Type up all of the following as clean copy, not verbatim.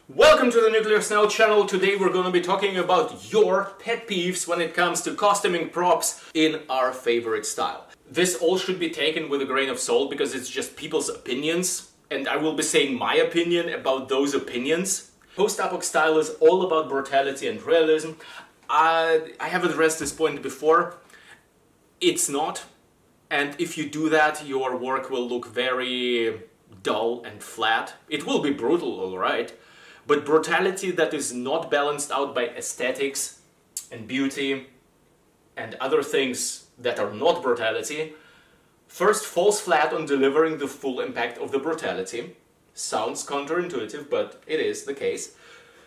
Welcome to the Nuclear Snow channel. Today we're going to be talking about your pet peeves when it comes to costuming props in our favorite style. This all should be taken with a grain of salt because it's just people's opinions, and I will be saying my opinion about those opinions. Post-apoc style is all about brutality and realism. I have addressed this point before. It's not, and if you do that, your work will look very dull and flat. It will be brutal, alright. But brutality that is not balanced out by aesthetics and beauty and other things that are not brutality, first falls flat on delivering the full impact of the brutality. Sounds counterintuitive, but it is the case.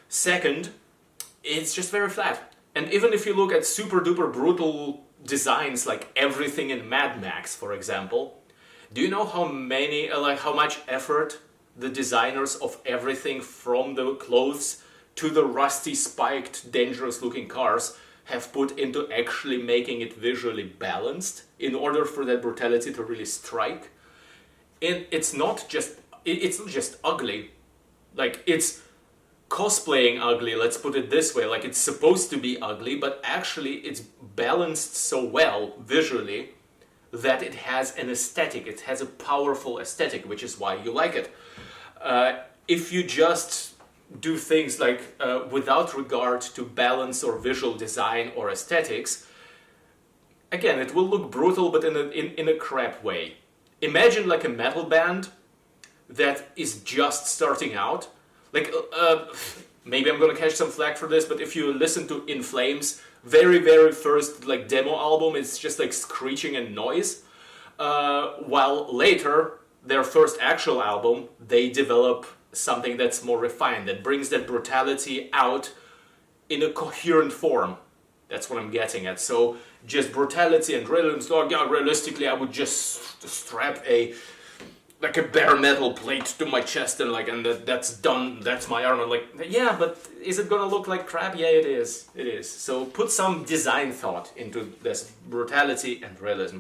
Second, it's just very flat. And even if you look at super duper brutal designs like everything in Mad Max, for example, do you know how much effort the designers of everything from the clothes to the rusty, spiked, dangerous-looking cars have put into actually making it visually balanced in order for that brutality to really strike? And it's not just ugly. Like, it's cosplaying ugly, let's put it this way. Like, it's supposed to be ugly, but actually it's balanced so well visually that it has an aesthetic. It has a powerful aesthetic, which is why you like it. If you just do things like without regard to balance or visual design or aesthetics, again, it will look brutal, but in a crap way. Imagine like a metal band that is just starting out. Like, maybe I'm gonna catch some flack for this, but if you listen to In Flames' very first like demo album, it's just like screeching and noise. While later, their first actual album, they develop something that's more refined, that brings that brutality out in a coherent form. That's what I'm getting at. So just brutality and realism. So yeah, realistically, I would just strap a bare metal plate to my chest and that's done. That's my armor. Like, yeah, but is it gonna look like crap? Yeah, it is. It is. So put some design thought into this brutality and realism.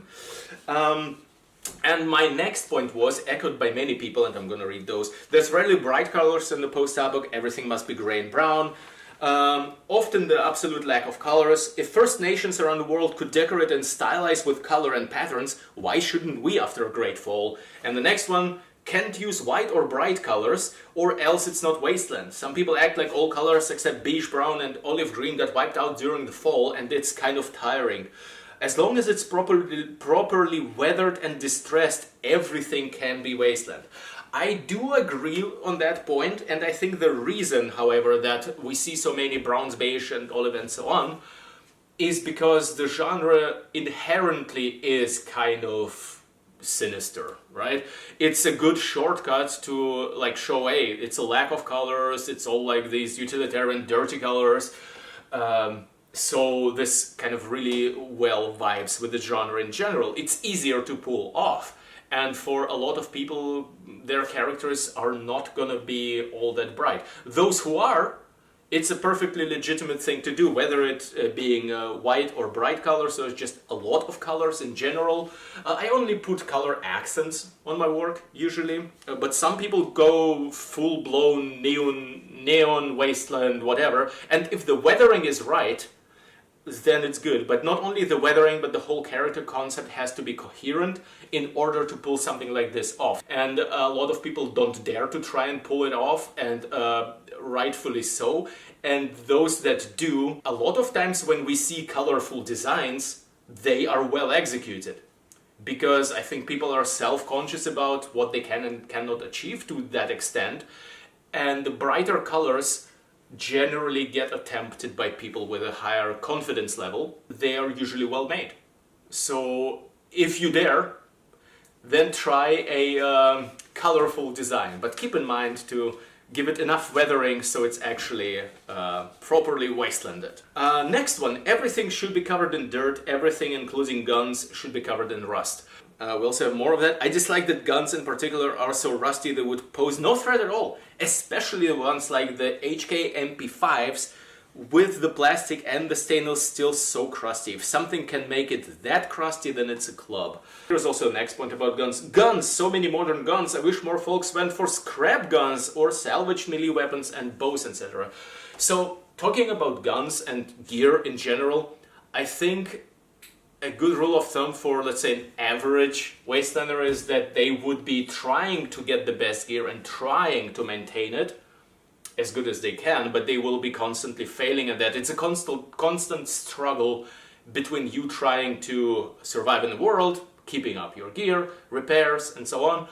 And my next point was echoed by many people, and I'm going to read those. There's rarely bright colors in the post-apoc. Everything must be gray and brown. Often the absolute lack of colors. If First Nations around the world could decorate and stylize with color and patterns, why shouldn't we after a great fall? And the next one, can't use white or bright colors, or else it's not wasteland. Some people act like all colors except beige, brown, and olive green got wiped out during the fall, and it's kind of tiring. As long as it's properly weathered and distressed, everything can be wasteland. I do agree on that point, and I think the reason, however, that we see so many browns, beige, and olive and so on, is because the genre inherently is kind of sinister, right? It's a good shortcut to like show, hey, it's a lack of colors, it's all like these utilitarian dirty colors. So this kind of really well vibes with the genre in general. It's easier to pull off. And for a lot of people, their characters are not gonna be all that bright. Those who are, it's a perfectly legitimate thing to do, whether it being white or bright colors, or just a lot of colors in general. I only put color accents on my work, usually. But some people go full-blown neon, wasteland, whatever. And if the weathering is right, then it's good. But not only the weathering, but the whole character concept has to be coherent in order to pull something like this off. And a lot of people don't dare to try and pull it off, and rightfully so. And those that do, a lot of times when we see colorful designs, they are well executed. Because I think people are self-conscious about what they can and cannot achieve to that extent. And the brighter colors generally get attempted by people with a higher confidence level. They are usually well made. So if you dare, then try a colorful design, but keep in mind to give it enough weathering so it's actually properly wastelanded. Next one, everything should be covered in dirt. Everything, including guns, should be covered in rust. We also have more of that. I dislike that guns in particular are so rusty they would pose no threat at all, especially the ones like the HK MP5s, with the plastic and the stainless still so crusty. If something can make it that crusty, then it's a club. There's also the next point about guns. Guns! So many modern guns. I wish more folks went for scrap guns or salvaged melee weapons and bows, etc. So, talking about guns and gear in general, I think a good rule of thumb for, let's say, an average wastelander is that they would be trying to get the best gear and trying to maintain it as good as they can, but they will be constantly failing at that. It's a constant struggle between you trying to survive in the world, keeping up your gear, repairs, and so on,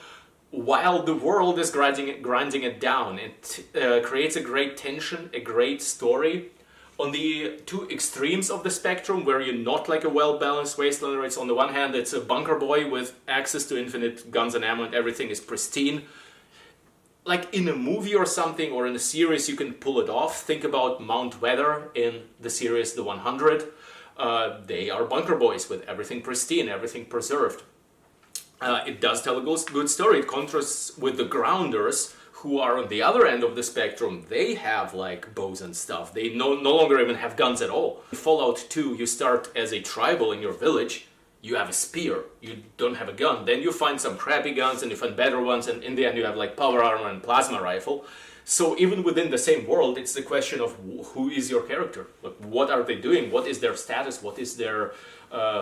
while the world is grinding it down. It creates a great tension, a great story. On the two extremes of the spectrum, where you're not like a well-balanced wastelander, it's on the one hand, it's a bunker boy with access to infinite guns and ammo and everything is pristine. Like in a movie or something, or in a series, you can pull it off. Think about Mount Weather in the series The 100. They are bunker boys with everything pristine, everything preserved. It does tell a good story. It contrasts with the grounders, who are on the other end of the spectrum. They have like bows and stuff. They no longer even have guns at all. In Fallout 2, you start as a tribal in your village. You have a spear, you don't have a gun. Then you find some crappy guns and you find better ones, and in the end you have like power armor and plasma rifle. So even within the same world, it's the question of who is your character? Like, what are they doing? What is their status? What is their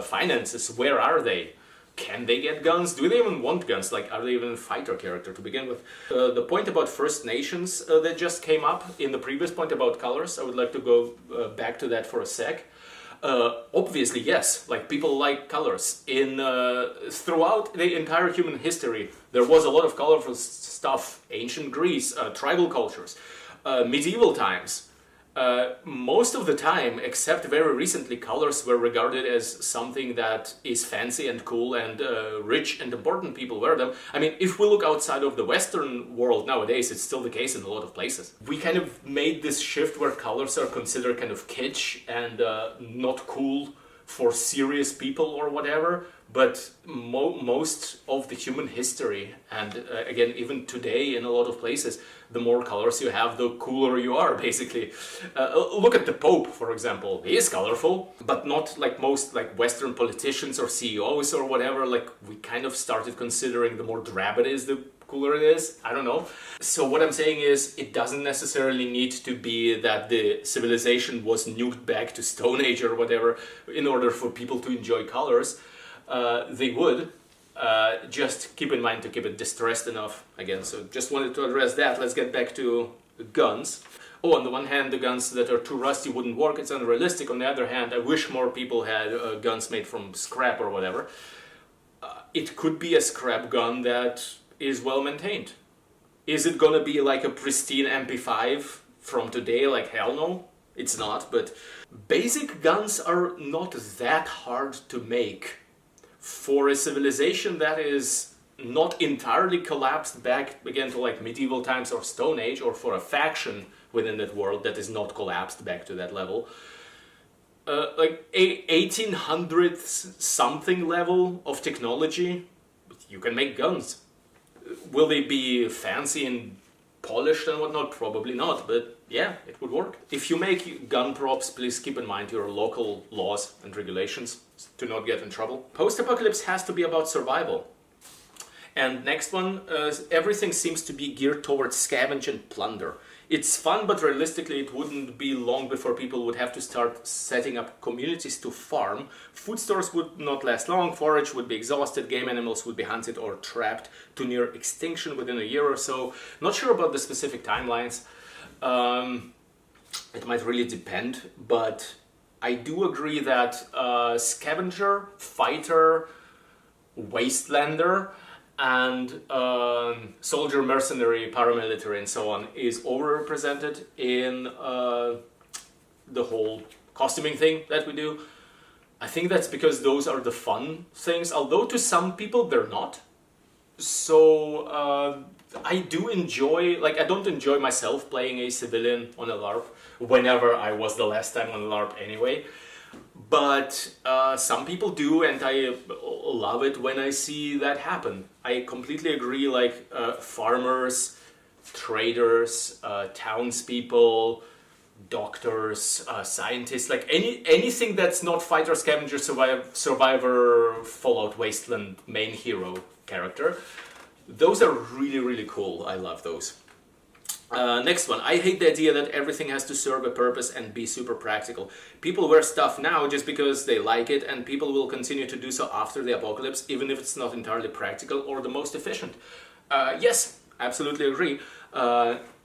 finances? Where are they? Can they get guns? Do they even want guns? Like, are they even a fighter character to begin with? The point about First Nations that just came up in the previous point about colors, I would like to go back to that for a sec. Obviously, yes, like people like colors. Throughout the entire human history, there was a lot of colorful stuff. Ancient Greece, tribal cultures, medieval times. Most of the time, except very recently, colors were regarded as something that is fancy and cool, and rich and important people wear them. I mean, if we look outside of the Western world nowadays, it's still the case in a lot of places. We kind of made this shift where colors are considered kind of kitsch and not cool for serious people or whatever. But most of the human history, and again, even today in a lot of places, the more colors you have, the cooler you are, basically. Look at the Pope, for example. He is colorful, but not like most like Western politicians or CEOs or whatever. Like, we kind of started considering the more drab it is, the cooler it is. I don't know. So what I'm saying is, it doesn't necessarily need to be that the civilization was nuked back to Stone Age or whatever in order for people to enjoy colors. They would. Just keep in mind to keep it distressed enough. Again, so just wanted to address that. Let's get back to guns. Oh, on the one hand, the guns that are too rusty wouldn't work. It's unrealistic. On the other hand, I wish more people had guns made from scrap or whatever. It could be a scrap gun that is well maintained. Is it gonna be like a pristine MP5 from today? Like, hell no. It's not, but basic guns are not that hard to make. For a civilization that is not entirely collapsed back again to like medieval times or Stone Age, or for a faction within that world that is not collapsed back to that level, like a 1800s something level of technology, you can make guns. Will they be fancy and polished and whatnot? Probably not, but yeah, it would work. If you make gun props, please keep in mind your local laws and regulations to not get in trouble. Post-apocalypse has to be about survival. And next one, everything seems to be geared towards scavenge and plunder. It's fun, but realistically it wouldn't be long before people would have to start setting up communities to farm. Food stores would not last long, forage would be exhausted, game animals would be hunted or trapped to near extinction within a year or so. Not sure about the specific timelines. It might really depend, but I do agree that scavenger, fighter, wastelander, and soldier, mercenary, paramilitary, and so on is overrepresented in the whole costuming thing that we do. I think that's because those are the fun things, although to some people they're not. So I do enjoy, like, I don't enjoy myself playing a civilian on a LARP, whenever I was the last time on a LARP anyway. But some people do, and I love it when I see that happen. I completely agree, like farmers, traders, townspeople, doctors, scientists, like anything that's not fighter, scavenger, survivor, Fallout, Wasteland main hero character. Those are really, really cool. I love those. Next one. I hate the idea that everything has to serve a purpose and be super practical. People wear stuff now just because they like it, and people will continue to do so after the apocalypse, even if it's not entirely practical or the most efficient. Yes, absolutely agree.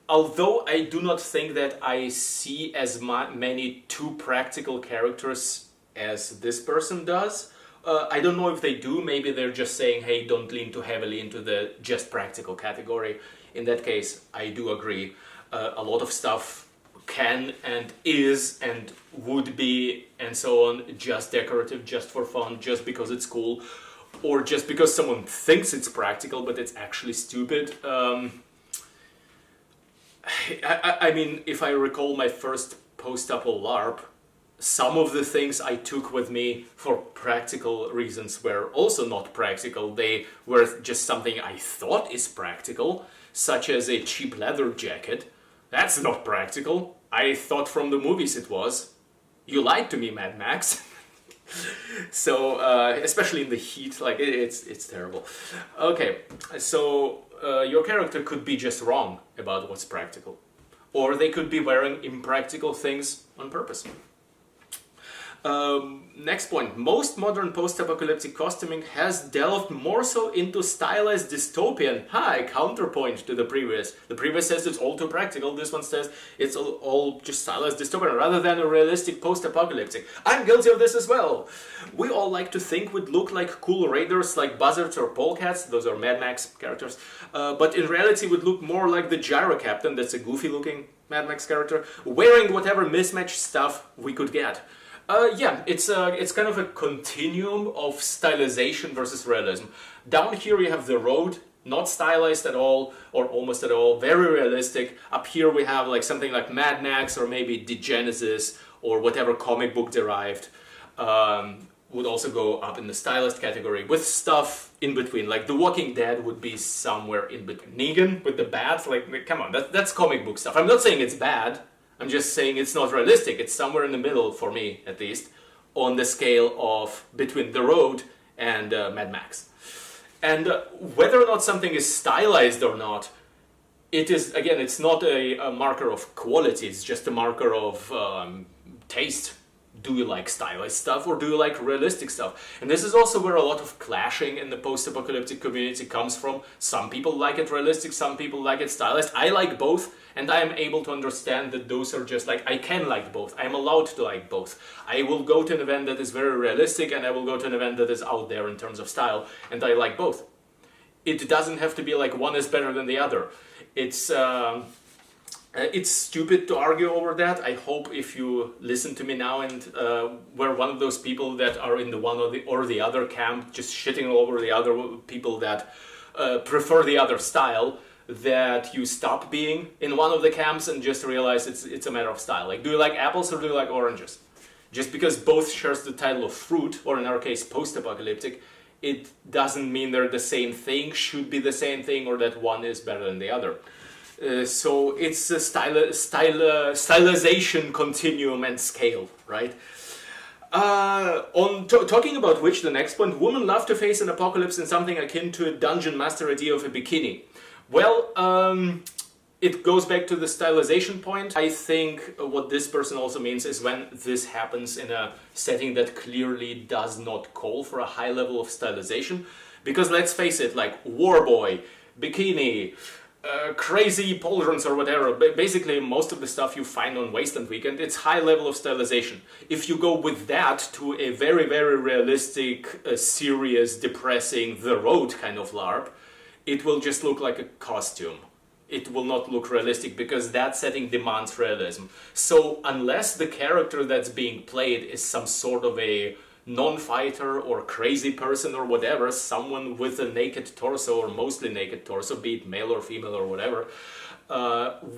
Although I do not think that I see as many too practical characters as this person does. I don't know if they do. Maybe they're just saying, hey, don't lean too heavily into the just practical category. In that case, I do agree. A lot of stuff can and is and would be and so on just decorative, just for fun, just because it's cool, or just because someone thinks it's practical but it's actually stupid. I mean, if I recall my first post-apoc LARP, some of the things I took with me for practical reasons were also not practical. They were just something I thought is practical, such as a cheap leather jacket. That's not practical. I thought from the movies it was. You lied to me, Mad Max. So, especially in the heat, like, it's terrible. Okay, so your character could be just wrong about what's practical. Or they could be wearing impractical things on purpose. Next point. Most modern post-apocalyptic costuming has delved more so into stylized dystopian. Hi, counterpoint to the previous. The previous says it's all too practical. This one says it's all just stylized dystopian rather than a realistic post-apocalyptic. I'm guilty of this as well. We all like to think we'd look like cool raiders like buzzards or polecats. Those are Mad Max characters. But in reality would look more like the Gyro Captain. That's a goofy looking Mad Max character. Wearing whatever mismatched stuff we could get. Yeah, it's kind of a continuum of stylization versus realism. Down here you have the road, not stylized at all, or almost at all, very realistic. Up here we have like something like Mad Max or maybe Genesis or whatever comic book derived. Would also go up in the stylized category with stuff in between. Like The Walking Dead would be somewhere in between. Negan with the bats, like come on, that's comic book stuff. I'm not saying it's bad. I'm just saying it's not realistic. It's somewhere in the middle, for me at least, on the scale of between The Road and Mad Max. And whether or not something is stylized or not, it is, again, it's not a marker of quality. It's just a marker of taste. Do you like stylized stuff or do you like realistic stuff? And this is also where a lot of clashing in the post-apocalyptic community comes from. Some people like it realistic, some people like it stylized. I like both, and I am able to understand that those are just like, I can like both. I am allowed to like both. I will go to an event that is very realistic and I will go to an event that is out there in terms of style, and I like both. It doesn't have to be like one is better than the other. It's stupid to argue over that. I hope if you listen to me now and were one of those people that are in the one or the other camp, just shitting all over the other people that prefer the other style, that you stop being in one of the camps and just realize it's a matter of style. Like, do you like apples or do you like oranges? Just because both shares the title of fruit, or in our case post-apocalyptic, it doesn't mean they're the same thing, should be the same thing, or that one is better than the other. So it's a stylization continuum and scale, right? Talking about which, the next point, women love to face an apocalypse in something akin to a dungeon master idea of a bikini. Well, it goes back to the stylization point. I think what this person also means is when this happens in a setting that clearly does not call for a high level of stylization. Because let's face it, like war boy, bikini, crazy pauldrons or whatever, basically most of the stuff you find on Wasteland Weekend, it's high level of stylization. If you go with that to a very, very realistic, serious, depressing, The Road kind of LARP, it will just look like a costume. It will not look realistic because that setting demands realism. So unless the character that's being played is some sort of a non-fighter or crazy person or whatever, someone with a naked torso or mostly naked torso, be it male or female or whatever,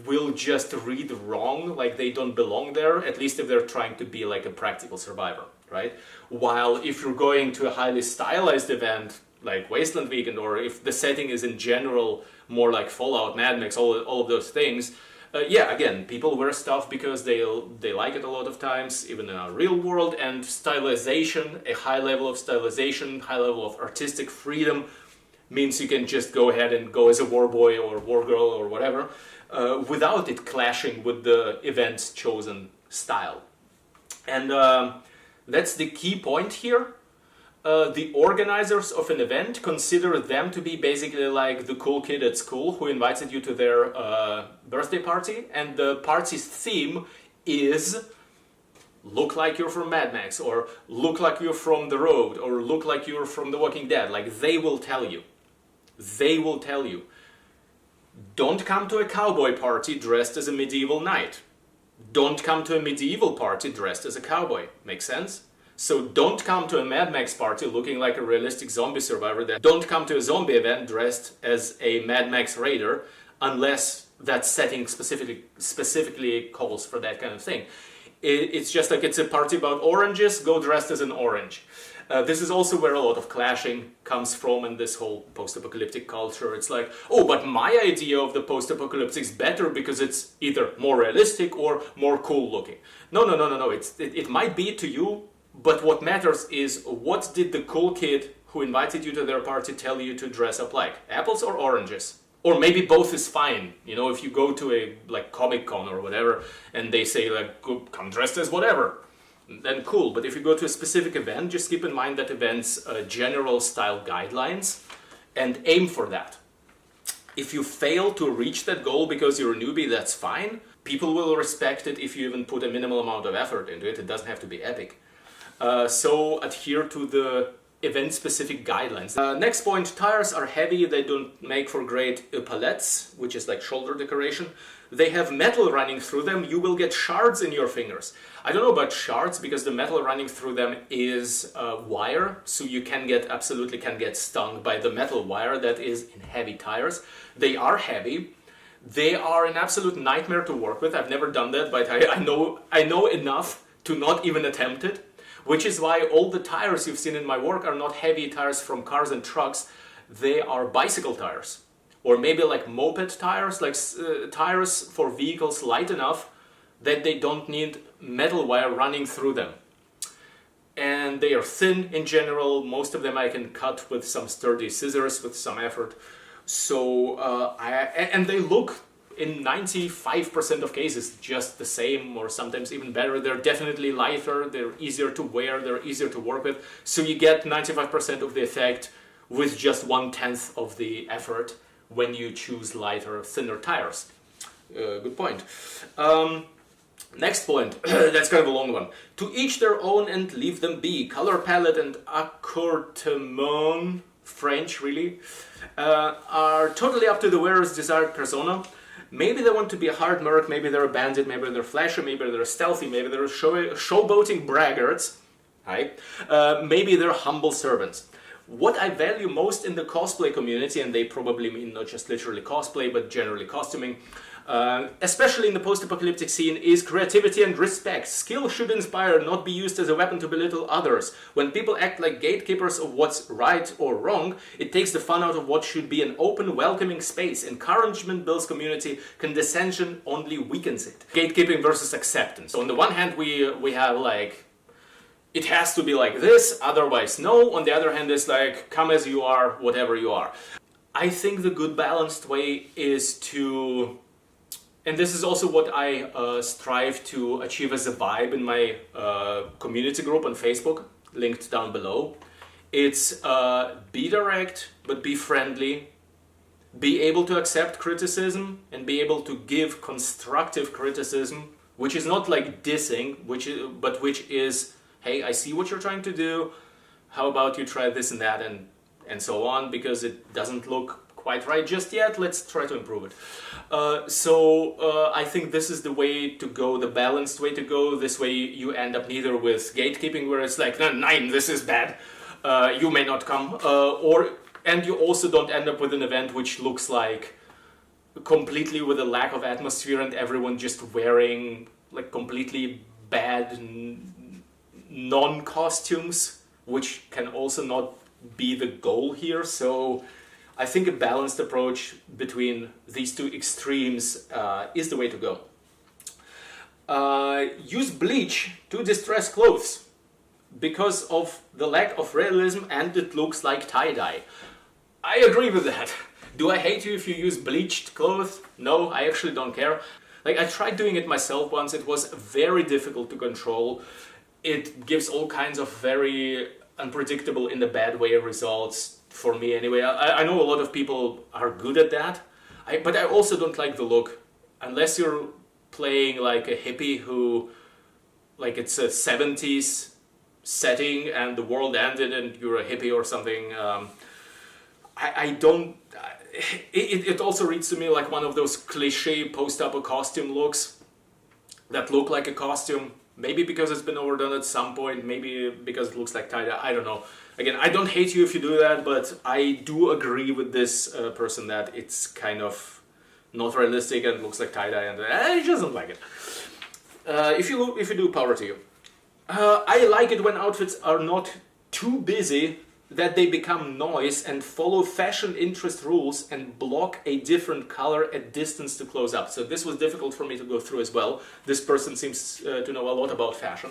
will just read wrong, like they don't belong there, at least if they're trying to be like a practical survivor, right? While if you're going to a highly stylized event like Wasteland Weekend, or if the setting is in general more like Fallout, Mad Max, all of those things, Yeah, again, people wear stuff because they like it a lot of times, even in our real world. And stylization, a high level of stylization, high level of artistic freedom, means you can just go ahead and go as a war boy or war girl or whatever, without it clashing with the event's chosen style. And that's the key point here. The organizers of an event consider them to be basically like the cool kid at school who invited you to their birthday party, and the party's theme is look like you're from Mad Max, or look like you're from The Road, or look like you're from The Walking Dead. Like, they will tell you. They will tell you. Don't come to a cowboy party dressed as a medieval knight. Don't come to a medieval party dressed as a cowboy. Make sense? So don't come to a Mad Max party looking like a realistic zombie survivor. Don't come to a zombie event dressed as a Mad Max raider unless that setting specifically calls for that kind of thing. It's just like it's a party about oranges, go dressed as an orange. This is also where a lot of clashing comes from in this whole post-apocalyptic culture. It's like, oh, but my idea of the post-apocalyptic is better because it's either more realistic or more cool looking. No. It might be to you, but what matters is, what did the cool kid who invited you to their party tell you to dress up like? Apples or oranges? Or maybe both is fine. You know, if you go to a like Comic-Con or whatever and they say like, come dressed as whatever, then cool. But if you go to a specific event, just keep in mind that event's general style guidelines and aim for that. If you fail to reach that goal because you're a newbie, that's fine. People will respect it if you even put a minimal amount of effort into it. It doesn't have to be epic. So adhere to the event-specific guidelines. Next point, tires are heavy. They don't make for great epaulettes, which is like shoulder decoration. They have metal running through them. You will get shards in your fingers. I don't know about shards because the metal running through them is wire, so you absolutely can get stung by the metal wire that is in heavy tires. They are heavy. They are an absolute nightmare to work with. I've never done that, but I know enough to not even attempt it. Which is why all the tires you've seen in my work are not heavy tires from cars and trucks. They are bicycle tires. Or maybe like moped tires, like tires for vehicles light enough that they don't need metal wire running through them. And they are thin in general. Most of them I can cut with some sturdy scissors with some effort. So, and they look, in 95% of cases, just the same or sometimes even better. They're definitely lighter, they're easier to wear, they're easier to work with. So you get 95% of the effect with just 1/10 of the effort when you choose lighter, thinner tires. Good point. Next point, that's kind of a long one. To each their own and leave them be. Color palette and accoutrement, French really, are totally up to the wearer's desired persona. Maybe they want to be a hard merc, maybe they're a bandit, maybe they're flashy, maybe they're stealthy, maybe they're showboating braggarts, right? Maybe they're humble servants. What I value most in the cosplay community, and they probably mean not just literally cosplay, but generally costuming, especially in the post-apocalyptic scene, is creativity and respect. Skill should inspire, not be used as a weapon to belittle others. When people act like gatekeepers of what's right or wrong, it takes the fun out of what should be an open, welcoming space. Encouragement builds community, condescension only weakens it. Gatekeeping versus acceptance. So on the one hand, we have like, it has to be like this, otherwise no. On the other hand, it's like, come as you are, whatever you are. I think the good balanced way is to, and this is also what I strive to achieve as a vibe in my community group on Facebook, linked down below. It's be direct, but be friendly. Be able to accept criticism and be able to give constructive criticism, which is not like dissing, but which is, hey, I see what you're trying to do. How about you try this and that and so on, because it doesn't look quite right just yet. Let's try to improve it. I think this is the way to go, the balanced way to go. This way you end up neither with gatekeeping, where it's like, no, 9, this is bad, you may not come, and you also don't end up with an event which looks like completely with a lack of atmosphere and everyone just wearing like completely bad non-costumes, which can also not be the goal here. So I think a balanced approach between these two extremes is the way to go. Use bleach to distress clothes because of the lack of realism and it looks like tie-dye. I agree with that. Do I hate you if you use bleached clothes? No, I actually don't care. Like, I tried doing it myself once. It was very difficult to control. It gives all kinds of very unpredictable, in a bad way, results for me anyway. I know a lot of people are good at that, but I also don't like the look. Unless you're playing like a hippie who, like, it's a 70s setting and the world ended and you're a hippie or something. I don't... It also reads to me like one of those cliche post-apoc costume looks that look like a costume. Maybe because it's been overdone at some point, maybe because it looks like tie-dye, I don't know. Again, I don't hate you if you do that, but I do agree with this person that it's kind of not realistic and looks like tie-dye, and I just don't like it. If you do, power to you. I like it when outfits are not too busy that they become noise and follow fashion interest rules and block a different color at distance to close up. So this was difficult for me to go through as well. This person seems to know a lot about fashion.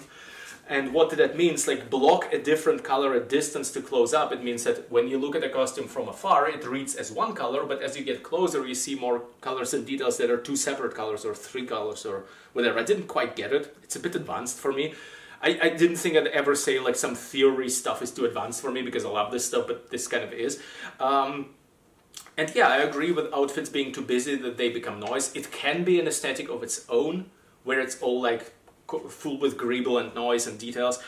And what that means, like block a different color at distance to close up, it means that when you look at a costume from afar, it reads as one color, but as you get closer, you see more colors and details that are two separate colors or three colors or whatever. I didn't quite get it. It's a bit advanced for me. I didn't think I'd ever say like some theory stuff is too advanced for me because I love this stuff, but this kind of is. And yeah, I agree with outfits being too busy that they become noise. It can be an aesthetic of its own, where it's all like full with greeble and noise and details.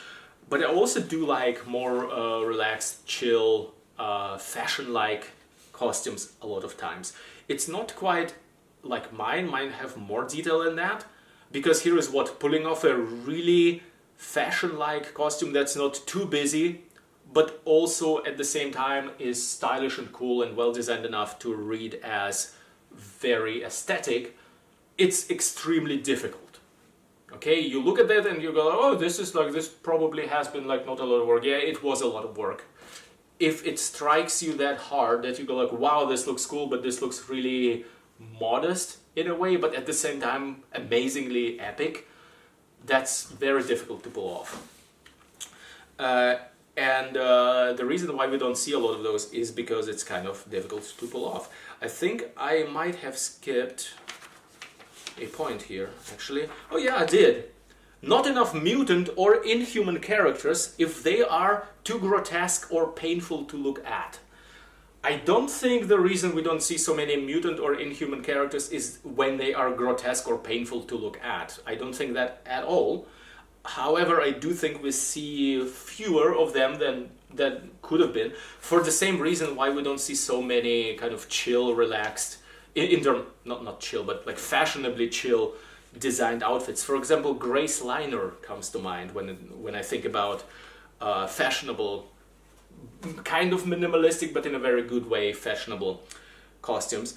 But I also do like more relaxed, chill, fashion-like costumes a lot of times. It's not quite like mine. Mine have more detail in that, because here is what, pulling off a really fashion-like costume that's not too busy, but also at the same time is stylish and cool and well-designed enough to read as very aesthetic. It's extremely difficult. Okay, you look at that and you go, oh, this probably has been like not a lot of work. Yeah, it was a lot of work. If it strikes you that hard that you go like, wow, this looks cool, but this looks really modest in a way, but at the same time amazingly epic, that's very difficult to pull off. And the reason why we don't see a lot of those is because it's kind of difficult to pull off. I think I might have skipped a point here, actually. Oh yeah, I did. Not enough mutant or inhuman characters if they are too grotesque or painful to look at. I don't think the reason we don't see so many mutant or inhuman characters is when they are grotesque or painful to look at. I don't think that at all. However, I do think we see fewer of them than could have been, for the same reason why we don't see so many kind of chill, relaxed, not chill, but like fashionably chill designed outfits. For example, Grace Liner comes to mind when I think about fashionable, kind of minimalistic, but in a very good way, fashionable costumes.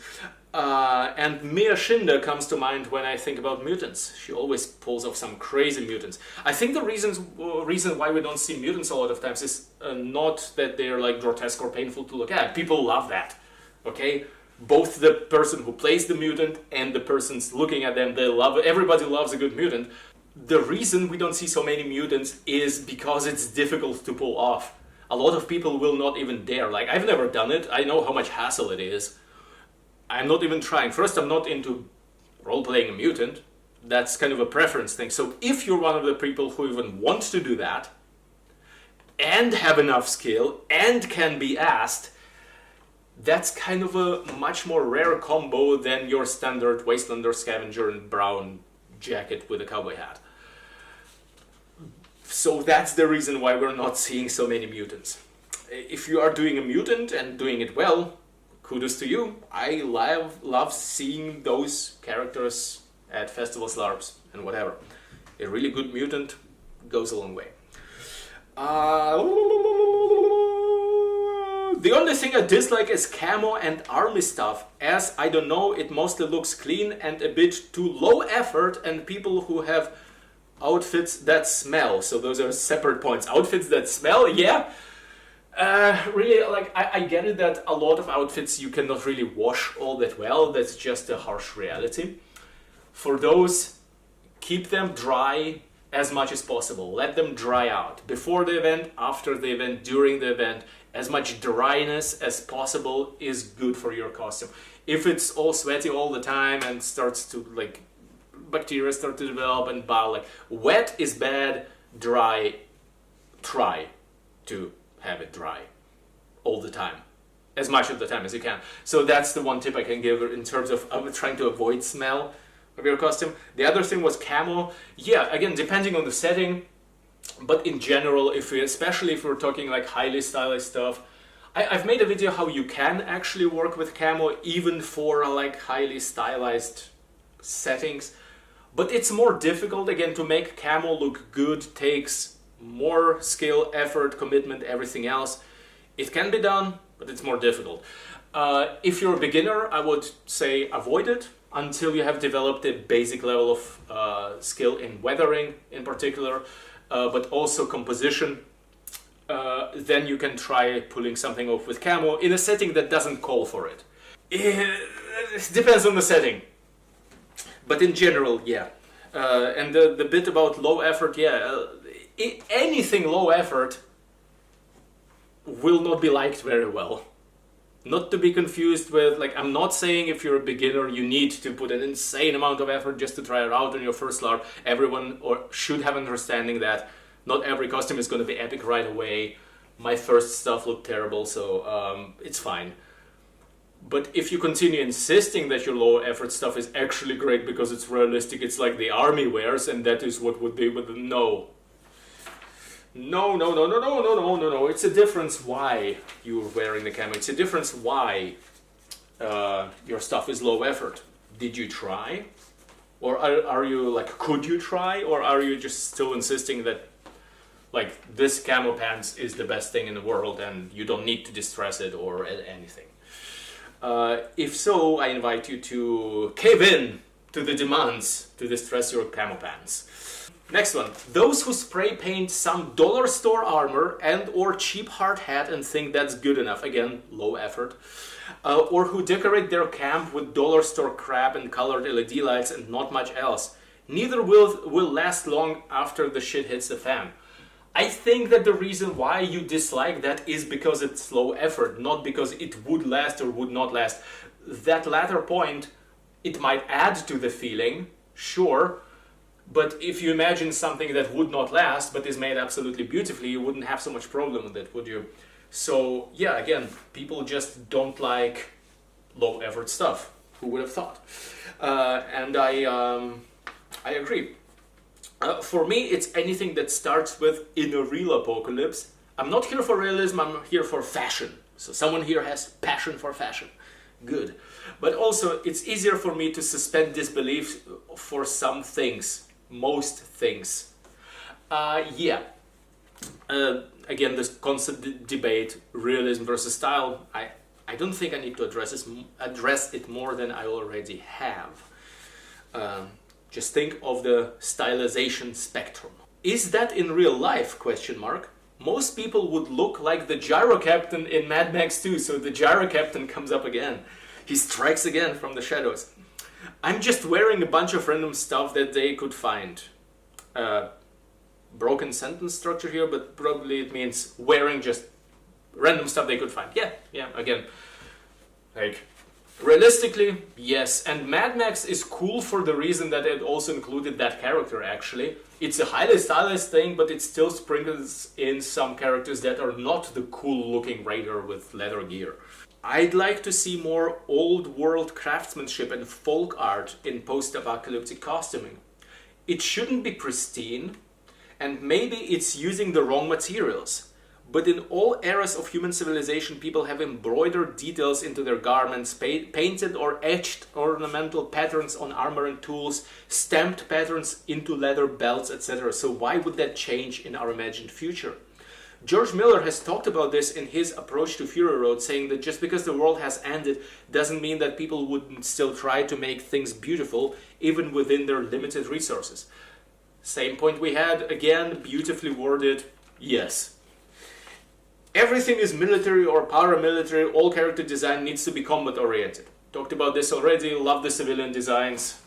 And Mia Shinder comes to mind when I think about mutants. She always pulls off some crazy mutants. I think the reason why we don't see mutants a lot of times is not that they're like grotesque or painful to look at. People love that, okay? Both the person who plays the mutant and the person's looking at them, they love it. Everybody loves a good mutant. The reason we don't see so many mutants is because it's difficult to pull off. A lot of people will not even dare. Like, I've never done it. I know how much hassle it is. I'm not even trying. First, I'm not into role-playing a mutant. That's kind of a preference thing. So if you're one of the people who even want to do that, and have enough skill, and can be asked, that's kind of a much more rare combo than your standard Wastelander scavenger in brown jacket with a cowboy hat. So that's the reason why we're not seeing so many mutants. If you are doing a mutant and doing it well, kudos to you. I love seeing those characters at festivals, LARPs, and whatever. A really good mutant goes a long way. The only thing I dislike is camo and army stuff, as I don't know, it mostly looks clean and a bit too low effort, and people who have outfits that smell. So those are separate points. Outfits that smell, yeah. Really, like, I get it that a lot of outfits you cannot really wash all that well. That's just a harsh reality. For those, keep them dry as much as possible. Let them dry out. Before the event, after the event, during the event, as much dryness as possible is good for your costume. If it's all sweaty all the time and starts to, like, bacteria start to develop and bow, like, wet is bad, dry, try to have it dry all the time, as much of the time as you can. So that's the one tip I can give in terms of trying to avoid smell of your costume. The other thing was camo. Yeah, again, depending on the setting, but in general, especially if we're talking like highly stylized stuff, I've made a video how you can actually work with camo even for like highly stylized settings, but it's more difficult. Again, to make camo look good takes more skill, effort, commitment, everything else. It can be done, but it's more difficult. If you're a beginner, I would say avoid it until you have developed a basic level of skill in weathering in particular, but also composition. Then you can try pulling something off with camo in a setting that doesn't call for it. It depends on the setting, but in general, yeah. And the bit about low effort, yeah, anything low effort will not be liked very well. Not to be confused with, like, I'm not saying if you're a beginner you need to put an insane amount of effort just to try it out on your first LARP. Everyone should have an understanding that not every costume is going to be epic right away. My first stuff looked terrible, so it's fine. But if you continue insisting that your low effort stuff is actually great because it's realistic, it's like the army wears and that is what would be with no. No. It's a difference why you're wearing the camo. It's a difference why your stuff is low effort. Did you try? Or are you like, could you try? Or are you just still insisting that like this camo pants is the best thing in the world and you don't need to distress it or anything? If so, I invite you to cave in to the demands to distress your camo pants. Next one. Those who spray paint some dollar store armor and or cheap hard hat and think that's good enough. Again, low effort. Or who decorate their camp with dollar store crap and colored LED lights and not much else. Neither will last long after the shit hits the fan. I think that the reason why you dislike that is because it's low effort, not because it would last or would not last. That latter point, it might add to the feeling, sure, but if you imagine something that would not last but is made absolutely beautifully, you wouldn't have so much problem with it, would you? So yeah, again, people just don't like low effort stuff. Who would have thought? And I agree. For me, it's anything that starts with "in a real apocalypse." I'm not here for realism, I'm here for fashion. So someone here has passion for fashion. Good. But also, it's easier for me to suspend disbelief for some things. Most things. Yeah. Again, this constant debate, realism versus style, I don't think I need to address it more than I already have. Just think of the stylization spectrum. Is that in real life? Question mark. Most people would look like the gyro captain in Mad Max 2, so the gyro captain comes up again. He strikes again from the shadows. I'm just wearing a bunch of random stuff that they could find. Broken sentence structure here, but probably it means wearing just random stuff they could find. Yeah, again. Like, realistically, yes. And Mad Max is cool for the reason that it also included that character, actually. It's a highly stylized thing, but it still sprinkles in some characters that are not the cool-looking raider with leather gear. I'd like to see more old-world craftsmanship and folk art in post-apocalyptic costuming. It shouldn't be pristine, and maybe it's using the wrong materials. But in all eras of human civilization, people have embroidered details into their garments, painted or etched ornamental patterns on armor and tools, stamped patterns into leather belts, etc. So why would that change in our imagined future? George Miller has talked about this in his approach to Fury Road, saying that just because the world has ended doesn't mean that people wouldn't still try to make things beautiful, even within their limited resources. Same point we had, again, beautifully worded, yes. Everything is military or paramilitary. All character design needs to be combat oriented. Talked about this already. Love the civilian designs.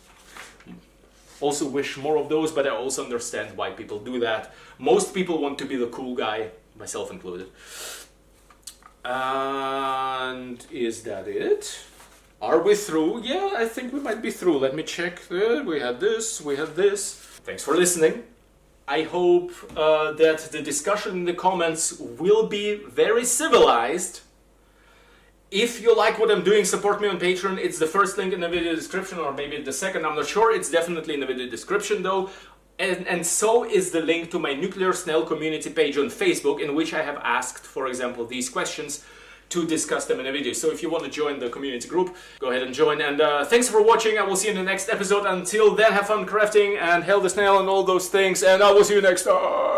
Also wish more of those, but I also understand why people do that. Most people want to be the cool guy, myself included. And is that it? Are we through? Yeah, I think we might be through. Let me check. We had this, we had this. Thanks for listening. I hope that the discussion in the comments will be very civilized. If you like what I'm doing, support me on Patreon. It's the first link in the video description, or maybe the second, I'm not sure. It's definitely in the video description though. And so is the link to my Nuclear Snail community page on Facebook, in which I have asked, for example, these questions to discuss them in a video. So if you want to join the community group, go ahead and join. And thanks for watching. I will see you in the next episode. Until then, have fun crafting and hail the snail and all those things. And I will see you next time.